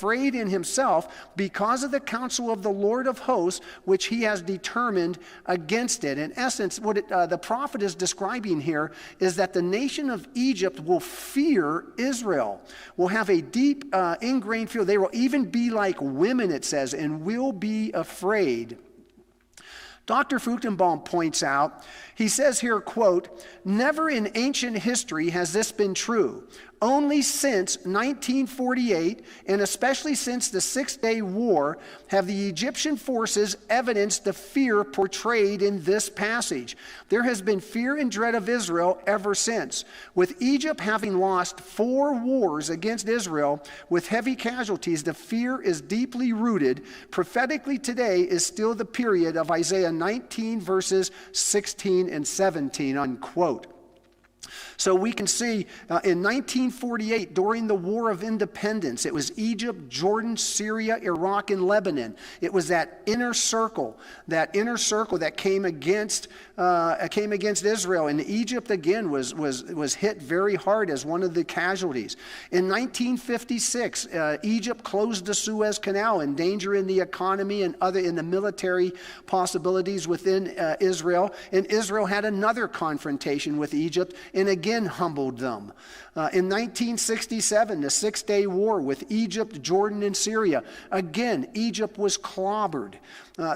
afraid in himself because of the counsel of the Lord of hosts, which he has determined against it. In essence, what the prophet is describing here is that the nation of Egypt will fear Israel, will have a deep ingrained fear. They will even be like women, it says, and will be afraid. Dr. Fruchtenbaum points out, he says here, quote, "Never in ancient history has this been true. Only since 1948, and especially since the Six-Day War, have the Egyptian forces evidenced the fear portrayed in this passage. There has been fear and dread of Israel ever since. With Egypt having lost 4 wars against Israel with heavy casualties, the fear is deeply rooted. Prophetically today is still the period of Isaiah 19 verses 16 and 17, unquote." So we can see in 1948, during the War of Independence, it was Egypt, Jordan, Syria, Iraq, and Lebanon. It was that inner circle that came against Israel. And Egypt, again, was hit very hard as one of the casualties. In 1956, Egypt closed the Suez Canal, endangering the economy and in the military possibilities within Israel. And Israel had another confrontation with Egypt, and again humbled them. In 1967, the Six-Day War with Egypt, Jordan, and Syria. Again, Egypt was clobbered.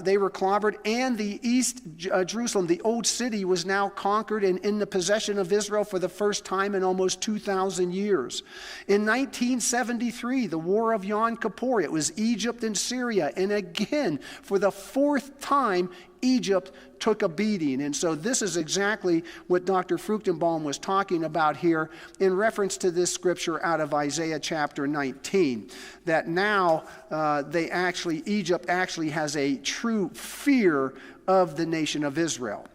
They were clobbered, and the East Jerusalem, the old city, was now conquered and in the possession of Israel for the first time in almost 2,000 years. In 1973, the War of Yom Kippur, it was Egypt and Syria, and again, for the 4th time, Egypt took a beating. And so this is exactly what Dr. Fruchtenbaum was talking about here in reference to this scripture out of Isaiah chapter 19, that now Egypt actually has a true fear of the nation of Israel.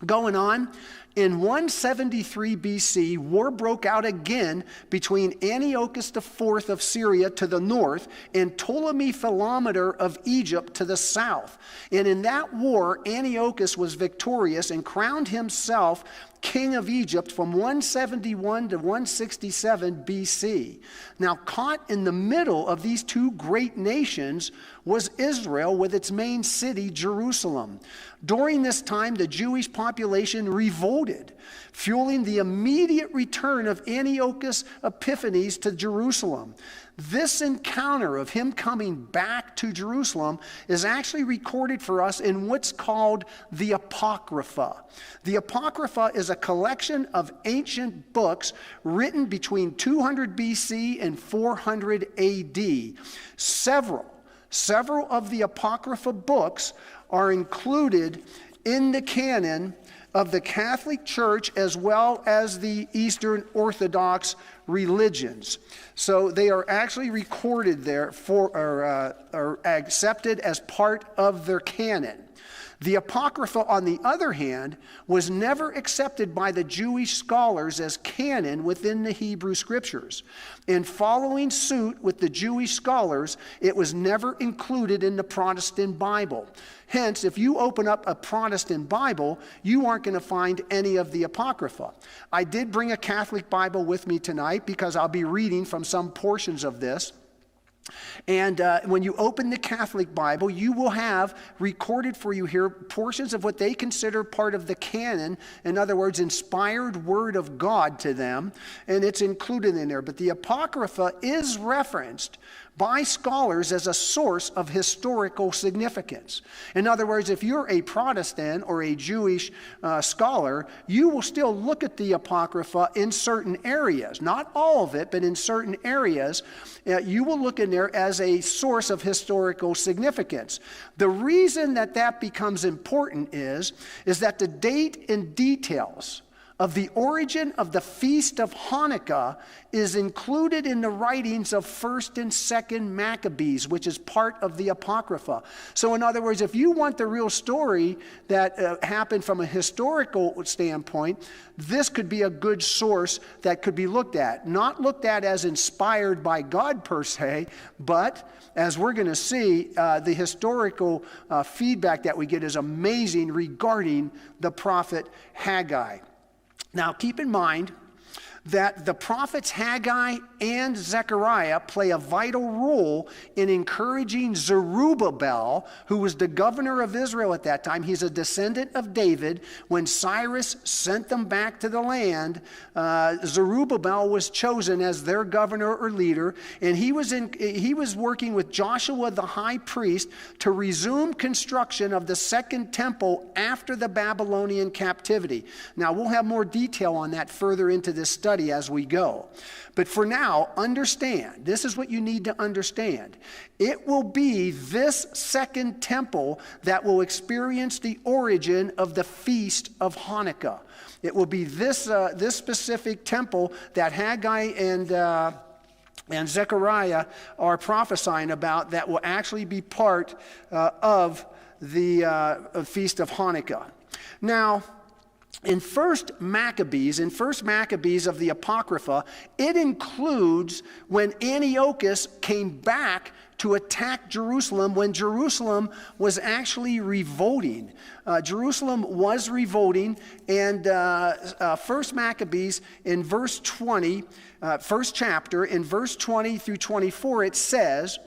Going on, in 173 BC, war broke out again between Antiochus IV of Syria to the north and Ptolemy Philometor of Egypt to the south. And in that war, Antiochus was victorious and crowned himself king of Egypt from 171 to 167 BC. Now, caught in the middle of these two great nations was Israel with its main city, Jerusalem. During this time, the Jewish population revolted, fueling the immediate return of Antiochus Epiphanes to Jerusalem. This encounter of him coming back to Jerusalem is actually recorded for us in what's called the Apocrypha. The Apocrypha is a collection of ancient books written between 200 BC and 400 AD. Several of the Apocrypha books are included in the canon of the Catholic Church as well as the Eastern Orthodox religions. So they are actually recorded there or accepted as part of their canon. The Apocrypha, on the other hand, was never accepted by the Jewish scholars as canon within the Hebrew Scriptures. In following suit with the Jewish scholars, it was never included in the Protestant Bible. Hence, if you open up a Protestant Bible, you aren't going to find any of the Apocrypha. I did bring a Catholic Bible with me tonight because I'll be reading from some portions of this. And when you open the Catholic Bible, you will have recorded for you here portions of what they consider part of the canon. In other words, inspired word of God to them, and it's included in there. But the Apocrypha is referenced by scholars as a source of historical significance. In other words, if you're a Protestant or a Jewish scholar, you will still look at the Apocrypha in certain areas. Not all of it, but in certain areas, you will look in there as a source of historical significance. The reason that becomes important is that the date and details of the origin of the Feast of Hanukkah is included in the writings of 1st and 2nd Maccabees, which is part of the Apocrypha. So in other words, if you want the real story that happened from a historical standpoint, this could be a good source that could be looked at. Not looked at as inspired by God per se, but as we're going to see, the historical feedback that we get is amazing regarding the prophet Haggai. Now, keep in mind that the prophets Haggai and Zechariah play a vital role in encouraging Zerubbabel, who was the governor of Israel at that time. He's a descendant of David. When Cyrus sent them back to the land, Zerubbabel was chosen as their governor or leader, and he was working with Joshua the high priest to resume construction of the second temple after the Babylonian captivity. Now, we'll have more detail on that further into this study as we go. But for now, understand, this is what you need to understand. It will be this second temple that will experience the origin of the Feast of Hanukkah. It will be this specific temple that Haggai and Zechariah are prophesying about that will actually be part of the Feast of Hanukkah. Now, in First Maccabees of the Apocrypha, it includes when Antiochus came back to attack Jerusalem when Jerusalem was actually revolting. Jerusalem was revolting, and First Maccabees in verse 20, first chapter, in verse 20 through 24, it says,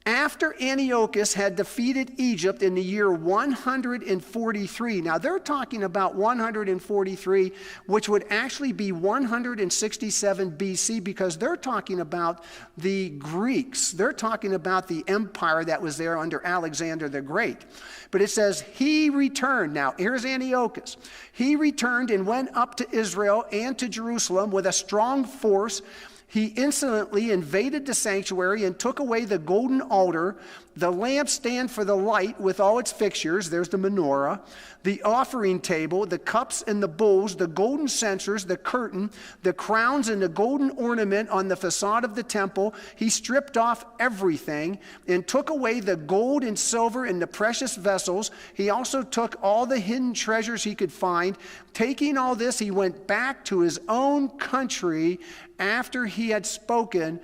after Antiochus had defeated Egypt in the year 143, now they're talking about 143, which would actually be 167 BC, because they're talking about the Greeks. They're talking about the empire that was there under Alexander the Great. But it says, he returned. Now, here's Antiochus. He returned and went up to Israel and to Jerusalem with a strong force. He insolently invaded the sanctuary and took away the golden altar, the lampstand for the light with all its fixtures, there's the menorah, the offering table, the cups and the bowls, the golden censers, the curtain, the crowns and the golden ornament on the facade of the temple. He stripped off everything and took away the gold and silver and the precious vessels. He also took all the hidden treasures he could find. Taking all this, he went back to his own country after he had spoken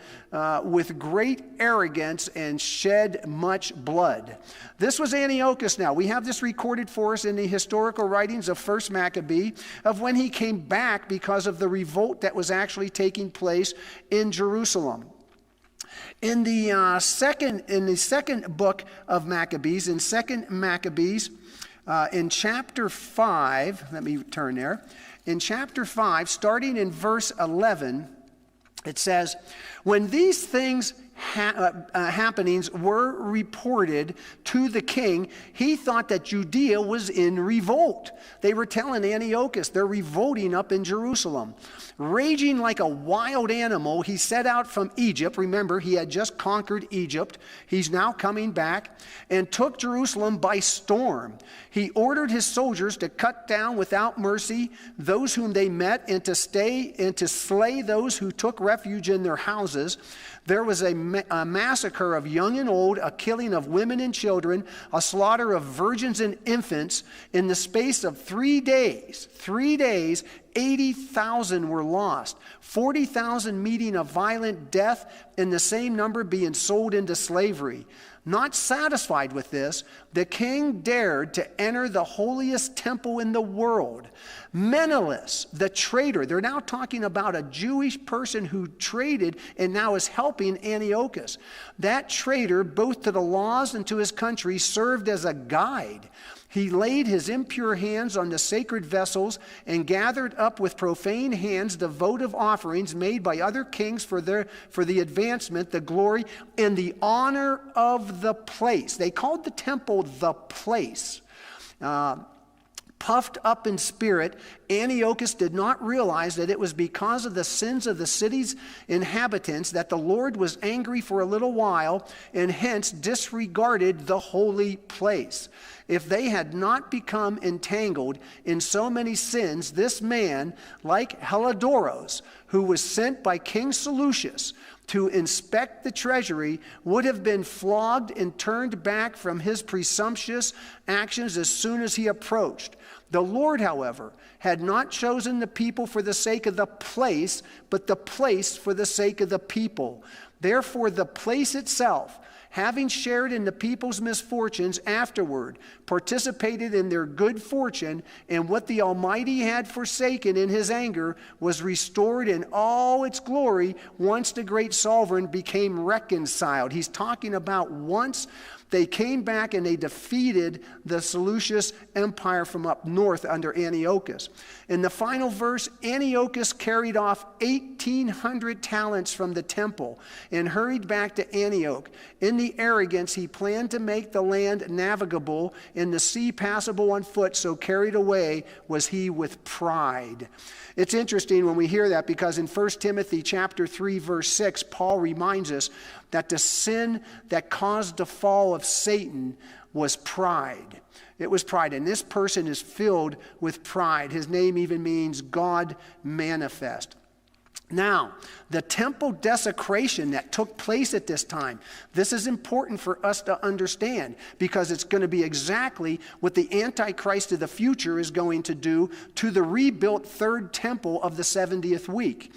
with great arrogance and shed much blood. This was Antiochus now. We have this recorded for us in the historical writings of First Maccabee of when he came back because of the revolt that was actually taking place in Jerusalem. In the second book of Maccabees, in 2 Maccabees, in chapter 5, let me turn there. In chapter 5, starting in verse 11, it says, when these things happenings were reported to the king, he thought that Judea was in revolt. They were telling Antiochus they're revolting up in Jerusalem. Raging like a wild animal, he set out from Egypt. Remember, he had just conquered Egypt. He's now coming back and took Jerusalem by storm. He ordered his soldiers to cut down without mercy those whom they met and to slay those who took refuge in their houses. There was a massacre of young and old, a killing of women and children, a slaughter of virgins and infants. In the space of 3 days, 80,000 were lost, 40,000 meeting a violent death, and the same number being sold into slavery. Not satisfied with this, the king dared to enter the holiest temple in the world. Menelaus, the traitor, they're now talking about a Jewish person who traded and now is helping Antiochus. That traitor, both to the laws and to his country, served as a guide. He laid his impure hands on the sacred vessels and gathered up with profane hands the votive offerings made by other kings for the advancement, the glory, and the honor of the place. They called the temple the place. Puffed up in spirit, Antiochus did not realize that it was because of the sins of the city's inhabitants that the Lord was angry for a little while and hence disregarded the holy place. If they had not become entangled in so many sins, this man, like Heliodorus, who was sent by King Seleucus to inspect the treasury, would have been flogged and turned back from his presumptuous actions as soon as he approached. The Lord, however, had not chosen the people for the sake of the place, but the place for the sake of the people. Therefore the place itself, having shared in the people's misfortunes afterward, participated in their good fortune, and what the Almighty had forsaken in his anger was restored in all its glory once the great sovereign became reconciled. He's talking about once they came back and they defeated the Seleucus Empire from up north under Antiochus. In the final verse, Antiochus carried off 1,800 talents from the temple and hurried back to Antioch. In the arrogance, he planned to make the land navigable and the sea passable on foot, so carried away was he with pride. It's interesting when we hear that, because in 1 Timothy chapter 3, verse 6, Paul reminds us that the sin that caused the fall of Satan was pride. It was pride, and this person is filled with pride. His name even means God manifest. Now, the temple desecration that took place at this time, this is important for us to understand, because it's going to be exactly what the Antichrist of the future is going to do to the rebuilt third temple of the 70th week.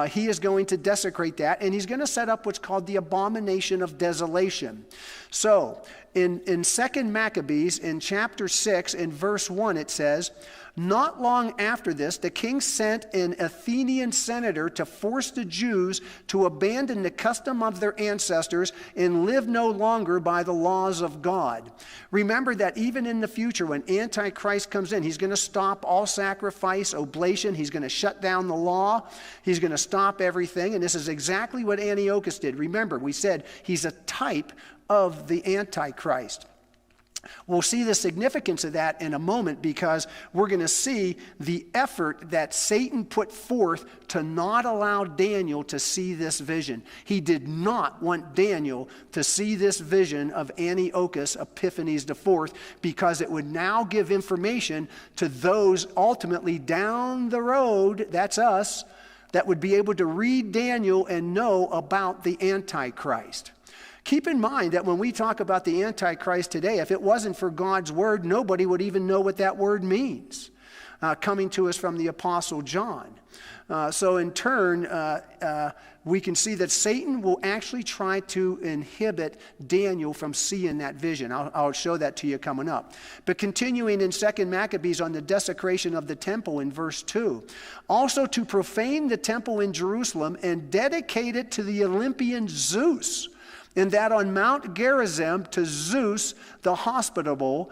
He is going to desecrate that, and he's going to set up what's called the Abomination of Desolation. So, in 2 Maccabees, in chapter 6, in verse 1, it says, "Not long after this, the king sent an Athenian senator to force the Jews to abandon the custom of their ancestors and live no longer by the laws of God." Remember that even in the future, when Antichrist comes in, he's going to stop all sacrifice, oblation. He's going to shut down the law. He's going to stop everything. And this is exactly what Antiochus did. Remember, we said he's a type of the Antichrist. We'll see the significance of that in a moment, because we're going to see the effort that Satan put forth to not allow Daniel to see this vision. He did not want Daniel to see this vision of Antiochus Epiphanes IV, because it would now give information to those ultimately down the road, that's us, that would be able to read Daniel and know about the Antichrist. Keep in mind that when we talk about the Antichrist today, if it wasn't for God's word, nobody would even know what that word means, coming to us from the Apostle John. So in turn, we can see that Satan will actually try to inhibit Daniel from seeing that vision. I'll show that to you coming up. But continuing in 2 Maccabees on the desecration of the temple in verse 2. "Also to profane the temple in Jerusalem and dedicate it to the Olympian Zeus, and that on Mount Gerizim to Zeus the hospitable,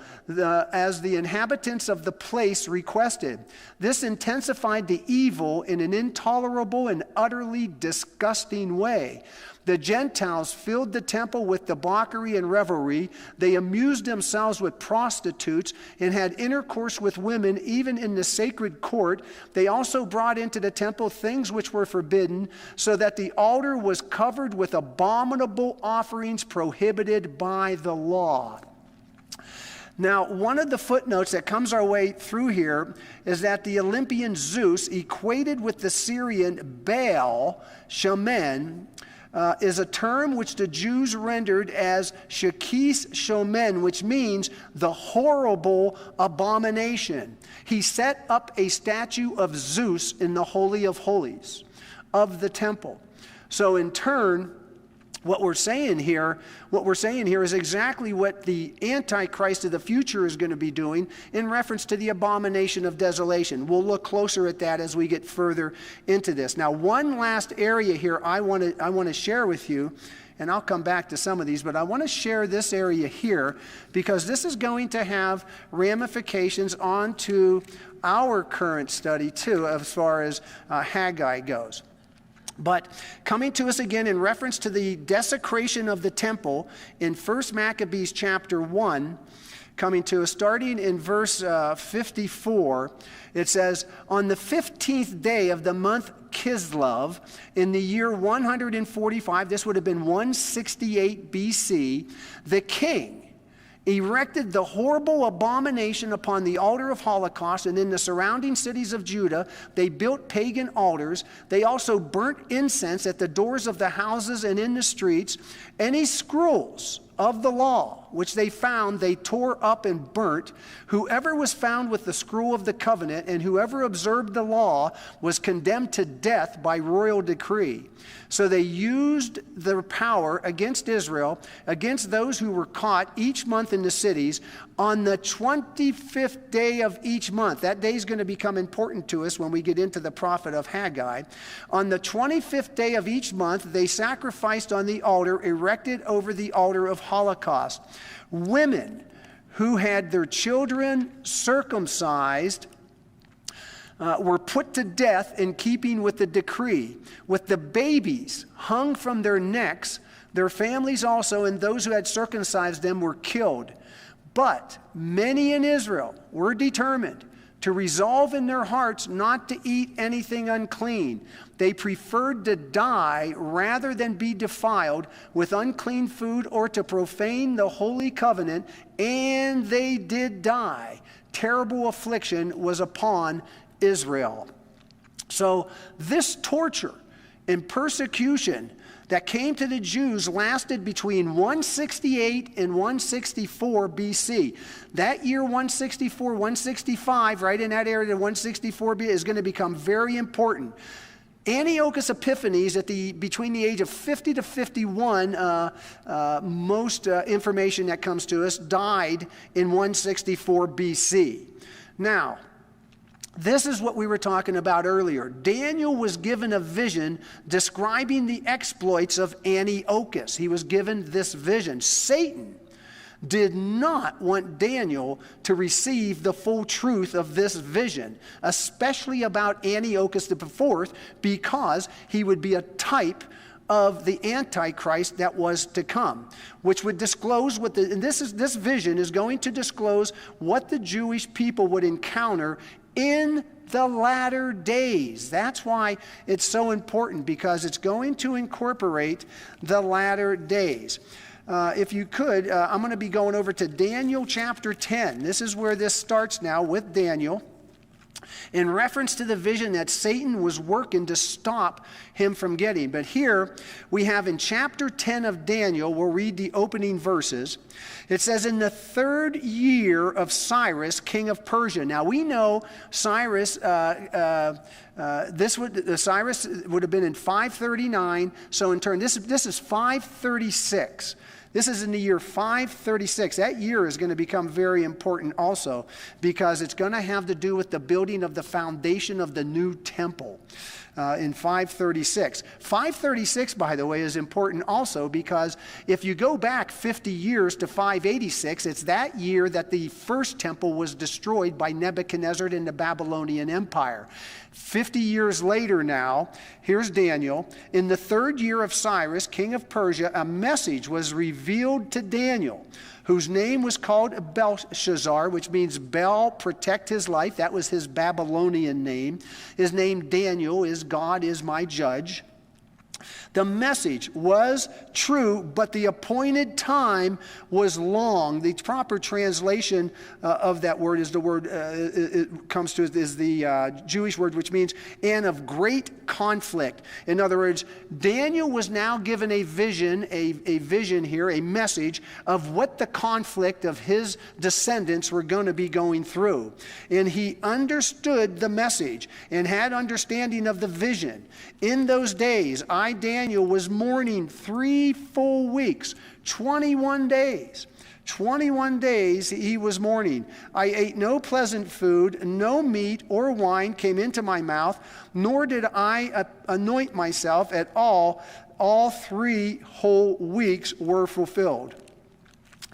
as the inhabitants of the place requested. This intensified the evil in an intolerable and utterly disgusting way. The Gentiles filled the temple with debauchery and revelry. They amused themselves with prostitutes and had intercourse with women, even in the sacred court. They also brought into the temple things which were forbidden, so that the altar was covered with abominable offerings prohibited by the law." Now, one of the footnotes that comes our way through here is that the Olympian Zeus, equated with the Syrian Baal, Shaman, is a term which the Jews rendered as Shakis Shomen, which means the horrible abomination. He set up a statue of Zeus in the Holy of Holies of the temple. So in turn, what we're saying here is exactly what the Antichrist of the future is going to be doing in reference to the Abomination of Desolation. We'll look closer at that as we get further into this. Now, one last area here I want to share with you, and I'll come back to some of these, but I want to share this area here because this is going to have ramifications onto our current study too, as far as Haggai goes. But coming to us again in reference to the desecration of the temple in 1 Maccabees chapter 1, coming to us starting in verse 54, it says, "On the 15th day of the month Kislev, in the year 145, this would have been 168 BC, the king erected the horrible abomination upon the altar of Holocaust, and in the surrounding cities of Judah they built pagan altars. They also burnt incense at the doors of the houses and in the streets. Any scrolls of the law, which they found, they tore up and burnt. Whoever was found with the scroll of the covenant and whoever observed the law was condemned to death by royal decree. So they used their power against Israel, against those who were caught each month in the cities, on the 25th day of each month. That day is going to become important to us when we get into the prophet of Haggai. On the 25th day of each month, they sacrificed on the altar erected over the altar of Holocaust. Women who had their children circumcised were put to death in keeping with the decree. With the babies hung from their necks, their families also and those who had circumcised them were killed. But many in Israel were determined to resolve in their hearts not to eat anything unclean. They preferred to die rather than be defiled with unclean food or to profane the holy covenant, and they did die. Terrible affliction was upon Israel. So this torture and persecution that came to the Jews lasted between 168 and 164 BC. That year, 164, 165, right in that area, 164 BC, is going to become very important. Antiochus Epiphanes, between the age of 50 to 51, most information that comes to us, died in 164 BC. Now, this is what we were talking about earlier. Daniel was given a vision describing the exploits of Antiochus. He was given this vision. Satan did not want Daniel to receive the full truth of this vision, especially about Antiochus IV, because he would be a type of the Antichrist that was to come, which would disclose this vision is going to disclose what the Jewish people would encounter in the latter days. That's why it's so important, because it's going to incorporate the latter days. If you could, I'm going to be going over to Daniel chapter 10. This is where this starts now with Daniel, in reference to the vision that Satan was working to stop him from getting. But here we have in chapter 10 of Daniel, we'll read the opening verses. It says, in the 3rd year of Cyrus, king of Persia. Now we know Cyrus, Cyrus would have been in 539. So in turn, this is 536. This is in the year 536. That year is going to become very important also, because it's going to have to do with the building of the foundation of the new temple in 536. 536, by the way, is important also because if you go back 50 years to 586, it's that year that the first temple was destroyed by Nebuchadnezzar in the Babylonian Empire. 50 years later now, here's Daniel. In the 3rd year of Cyrus, king of Persia, a message was revealed to Daniel, whose name was called Belshazzar, which means Bel, protect his life. That was his Babylonian name. His name Daniel is God is my judge. The message was true, but the appointed time was long. The proper translation of that word is the word, it comes to is the Jewish word, which means, and of great conflict. In other words, Daniel was now given a vision here, a message of what the conflict of his descendants were going to be going through. And he understood the message and had understanding of the vision. In those days, Daniel, was mourning 3 full weeks, 21 days. 21 days he was mourning. I ate no pleasant food, no meat or wine came into my mouth, nor did I anoint myself at all. All 3 whole weeks were fulfilled.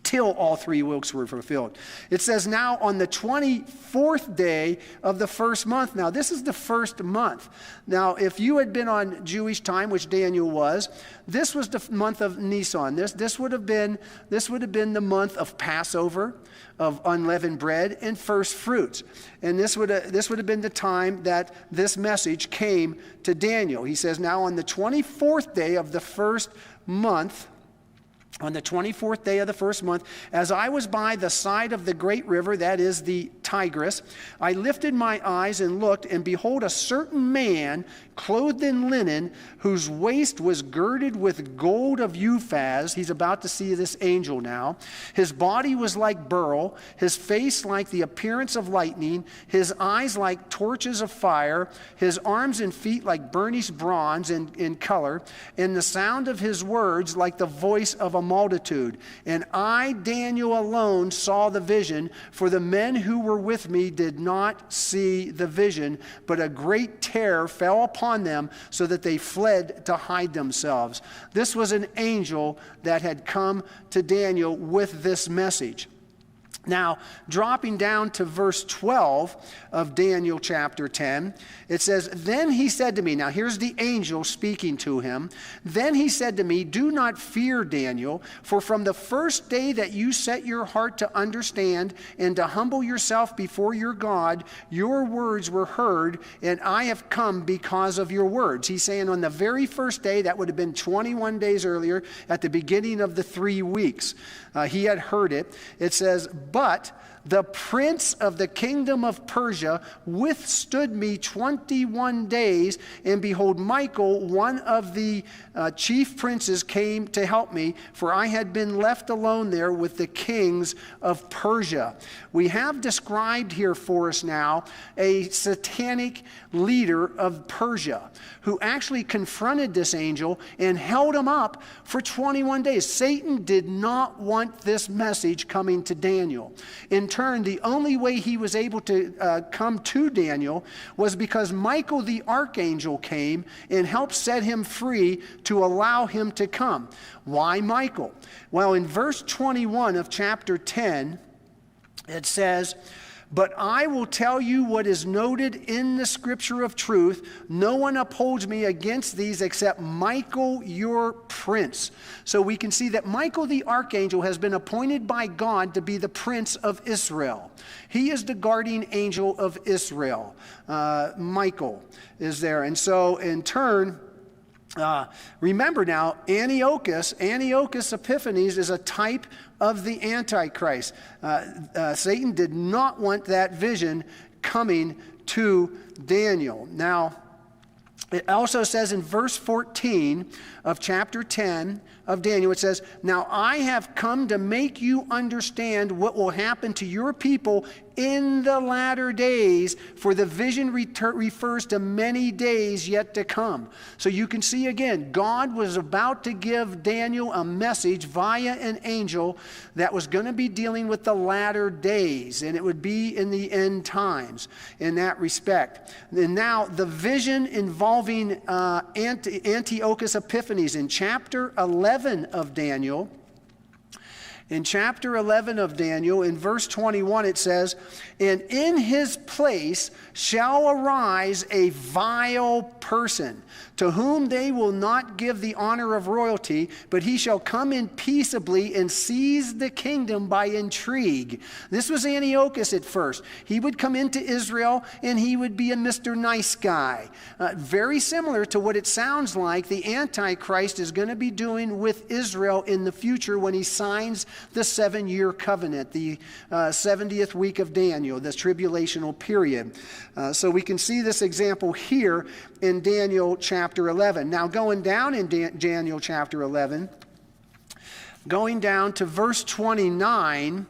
Till all 3 weeks were fulfilled. It says now on the 24th day of the first month. Now this is the first month. Now if you had been on Jewish time, which Daniel was, this was the month of Nisan. This would have been the month of Passover, of unleavened bread and first fruits. And this would have been the time that this message came to Daniel. He says now on the 24th day of the first month, on the 24th day of the first month, as I was by the side of the great river, that is the Tigris, I lifted my eyes and looked, and behold, a certain man clothed in linen, whose waist was girded with gold of Uphaz. He's about to see this angel now. His body was like beryl, his face like the appearance of lightning, his eyes like torches of fire, his arms and feet like burnished bronze in color, and the sound of his words like the voice of a multitude. And I, Daniel, alone saw the vision, for the men who were with me did not see the vision, but a great terror fell upon them, so that they fled to hide themselves. This was an angel that had come to Daniel with this message. Now, dropping down to verse 12 of Daniel chapter 10, it says, Then he said to me, now here's the angel speaking to him. Then he said to me, Do not fear, Daniel, for from the first day that you set your heart to understand and to humble yourself before your God, your words were heard, and I have come because of your words. He's saying on the very first day, that would have been 21 days earlier, at the beginning of the 3 weeks, he had heard it. It says, But the prince of the kingdom of Persia withstood me 21 days, and behold, Michael, one of the chief princes, came to help me, for I had been left alone there with the kings of Persia. We have described here for us now a satanic leader of Persia who actually confronted this angel and held him up for 21 days. Satan did not want this message coming to Daniel. In turn, the only way he was able to come to Daniel was because Michael the archangel came and helped set him free to allow him to come. Why Michael? Well, in verse 21 of chapter 10, it says, But I will tell you what is noted in the scripture of truth. No one upholds me against these except Michael, your prince. So we can see that Michael the archangel has been appointed by God to be the prince of Israel. He is the guardian angel of Israel. Michael is there. And so in turn, remember now, Antiochus Epiphanes is a type of the Antichrist. Satan did not want that vision coming to Daniel. Now, it also says in verse 14 of chapter 10 of Daniel, it says, Now I have come to make you understand what will happen to your people in the latter days, for the vision refers to many days yet to come. So you can see again, God was about to give Daniel a message via an angel that was going to be dealing with the latter days, and it would be in the end times in that respect. And now the vision involving Antiochus Epiphanes in chapter 11 of Daniel. In chapter 11 of Daniel, in verse 21, it says, And in his place shall arise a vile person, to whom they will not give the honor of royalty, but he shall come in peaceably and seize the kingdom by intrigue. This was Antiochus at first. He would come into Israel, and he would be a Mr. Nice Guy. Very similar to what it sounds like the Antichrist is going to be doing with Israel in the future when he signs the 7-year covenant, the 70th week of Daniel, this tribulational period. So we can see this example here in Daniel chapter 11. Now going down in Daniel chapter 11, going down to verse 29,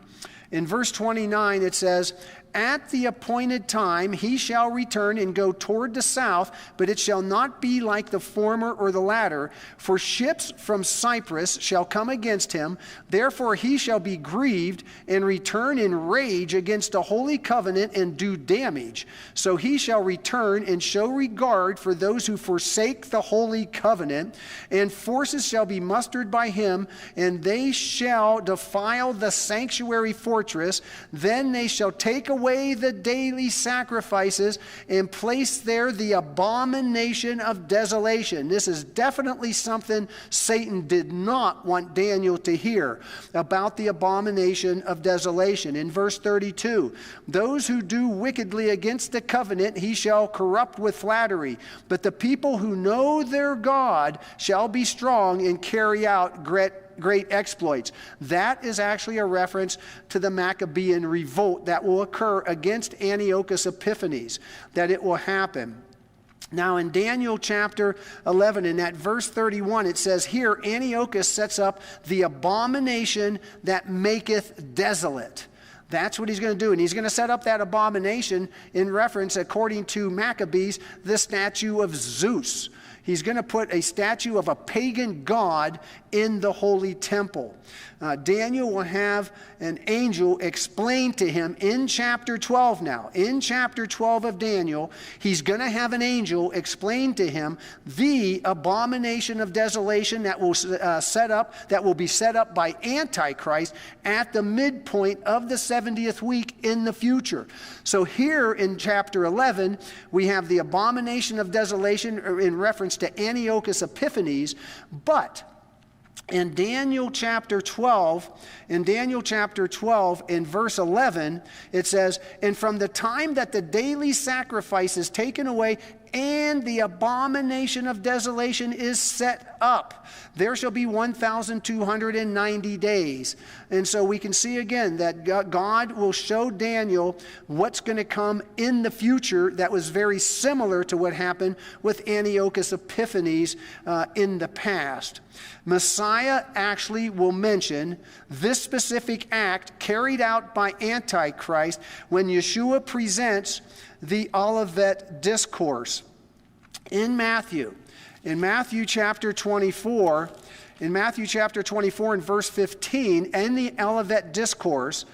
in verse 29 it says, At the appointed time he shall return and go toward the south, but it shall not be like the former or the latter, for ships from Cyprus shall come against him. Therefore he shall be grieved and return in rage against the holy covenant and do damage. So he shall return and show regard for those who forsake the holy covenant, and forces shall be mustered by him, and they shall defile the sanctuary fortress. Then they shall take away the daily sacrifices and place there the abomination of desolation. This is definitely something Satan did not want Daniel to hear about, the abomination of desolation. In verse 32, those who do wickedly against the covenant he shall corrupt with flattery, but the people who know their God shall be strong and carry out great great exploits. That is actually a reference to the Maccabean revolt that will occur against Antiochus Epiphanes, that it will happen. Now in Daniel chapter 11, in that verse 31, it says here, Antiochus sets up the abomination that maketh desolate. That's what he's going to do. And he's going to set up that abomination in reference, according to Maccabees, the statue of Zeus. He's going to put a statue of a pagan god in the holy temple. Daniel will have an angel explain to him in chapter 12 now. In chapter 12 of Daniel, he's going to have an angel explain to him the abomination of desolation that will be set up by Antichrist at the midpoint of the 70th week in the future. So here in chapter 11, we have the abomination of desolation in reference to Antiochus Epiphanes, but in Daniel chapter 12, in verse 11, it says, "And from the time that the daily sacrifice is taken away and the abomination of desolation is set up, there shall be 1,290 days." And so we can see again that God will show Daniel what's going to come in the future that was very similar to what happened with Antiochus Epiphanes in the past. Messiah actually will mention this specific act carried out by Antichrist when Yeshua presents the Olivet Discourse. In Matthew chapter 24, in verse 15, in the Olivet Discourse,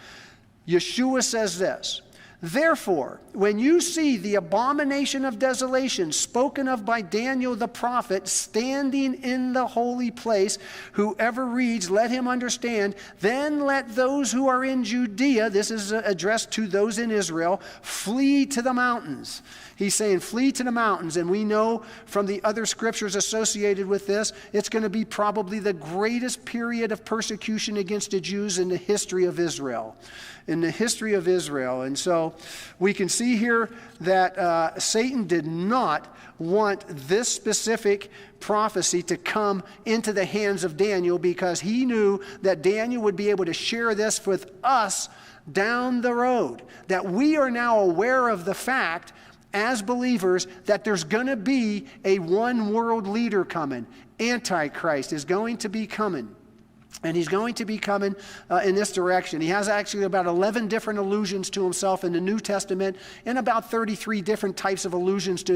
Yeshua says this, "Therefore, when you see the abomination of desolation spoken of by Daniel the prophet standing in the holy place, whoever reads, let him understand. Then let those who are in Judea," this is addressed to those in Israel, "flee to the mountains." He's saying flee to the mountains, and we know from the other scriptures associated with this, it's going to be probably the greatest period of persecution against the Jews in the history of Israel. And so we can see here that Satan did not want this specific prophecy to come into the hands of Daniel, because he knew that Daniel would be able to share this with us down the road, that we are now aware of the fact as believers that there's going to be a one world leader coming. Antichrist is going to be coming. And he's going to be coming in this direction. He has actually about 11 different allusions to himself in the New Testament and about 33 different types of allusions to